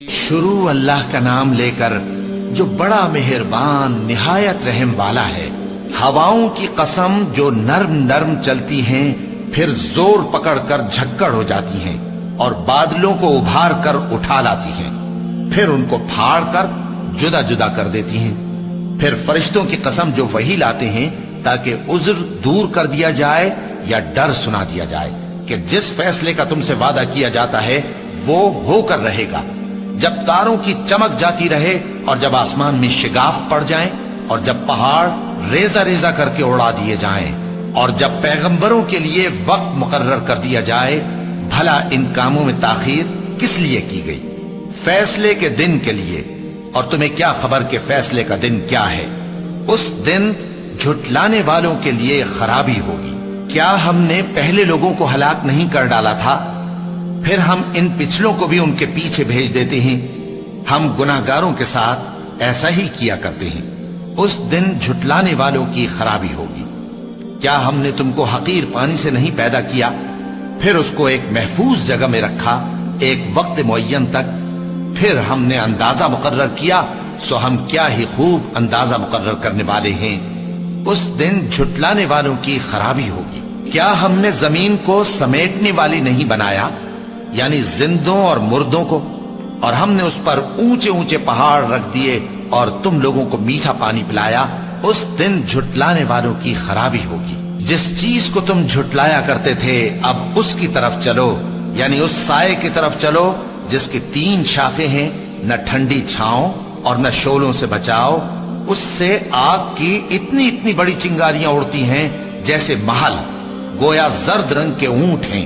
शुरू अल्लाह का नाम लेकर जो बड़ा मेहरबान निहायत रहम वाला है। हवाओं की कसम जो नर्म नर्म चलती हैं, फिर जोर पकड़कर झक्कड़ हो जाती हैं और बादलों को उभार कर उठा लाती हैं, फिर उनको फाड़ कर जुदा जुदा कर देती हैं। फिर फरिश्तों की कसम जो वही लाते हैं ताकि उज्र दूर कर दिया जाए या डर सुना दिया जाए कि जिस फैसले का तुमसे वादा किया जाता है वो होकर रहेगा। जब तारों की चमक जाती रहे और जब आसमान में शिगाफ पड़ जाएं और जब पहाड़ रेजा रेजा करके उड़ा दिए जाएं और जब पैगंबरों के लिए वक्त मुकर्रर कर दिया जाए, भला इन कामों में ताखीर किस लिए की गई? फैसले के दिन के लिए। और तुम्हें क्या खबर कि फैसले का दिन क्या है? उस दिन झुटलाने वालों के लिए खराबी होगी। क्या हमने पहले लोगों को हलाक नहीं कर डाला था? फिर हम इन पिछलों को भी उनके पीछे भेज देते हैं। हम गुनाहगारों के साथ ऐसा ही किया करते हैं। उस दिन झुटलाने वालों की खराबी होगी। क्या हमने तुमको हकीर पानी से नहीं पैदा किया, फिर उसको एक महफूज जगह में रखा एक वक्त मुअय्यन तक, फिर हमने अंदाजा मुकर्रर किया, सो हम क्या ही खूब अंदाजा मुकर्रर करने वाले हैं। उस दिन झुटलाने वालों की खराबी होगी। क्या हमने जमीन को समेटने वाली नहीं बनाया, यानी जिंदों और मुर्दों को, और हमने उस पर ऊंचे ऊंचे पहाड़ रख दिए और तुम लोगों को मीठा पानी पिलाया। उस दिन झुटलाने वालों की खराबी होगी। जिस चीज को तुम झुटलाया करते थे, अब उसकी तरफ चलो, यानी उस साए की तरफ चलो जिसकी 3 शाखें हैं, न ठंडी छांव और न शोलों से बचाओ। उससे आग की इतनी इतनी बड़ी चिंगारियां उड़ती हैं जैसे महल, गोया जर्द रंग के ऊंट हैं।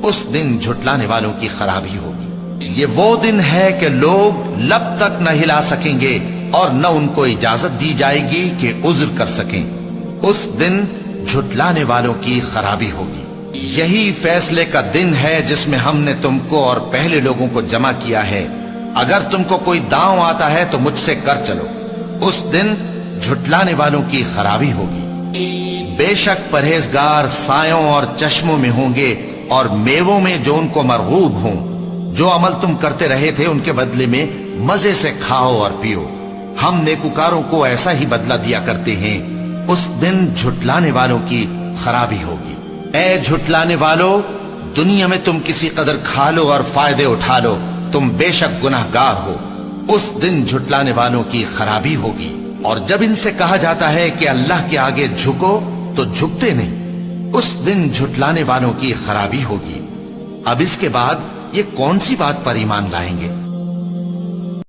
उस दिन झुटलाने वालों की खराबी होगी। ये वो दिन है कि लोग लब तक न हिला सकेंगे और न उनको इजाजत दी जाएगी कि उज्र कर सकें। उस दिन झुटलाने वालों की खराबी होगी। यही फैसले का दिन है जिसमें हमने तुमको और पहले लोगों को जमा किया है। अगर तुमको कोई दांव आता है तो मुझसे कर चलो। उस दिन झुटलाने वालों की खराबी होगी। बेशक परहेजगार सायों और चश्मों में होंगे और मेवों में जो उनको मरगूब हों। जो अमल तुम करते रहे थे उनके बदले में मजे से खाओ और पियो। हम नेकुकारों को ऐसा ही बदला दिया करते हैं। उस दिन झुटलाने वालों की खराबी होगी। ऐ झुटलाने वालों, दुनिया में तुम किसी कदर खा लो और फायदे उठा लो, तुम बेशक गुनाहगार हो। उस दिन झुटलाने वालों की खराबी होगी। और जब इनसे कहा जाता है कि अल्लाह के आगे झुको तो झुकते नहीं। उस दिन झुटलाने वालों की खराबी होगी। अब इसके बाद ये कौन सी बात पर ईमान लाएंगे?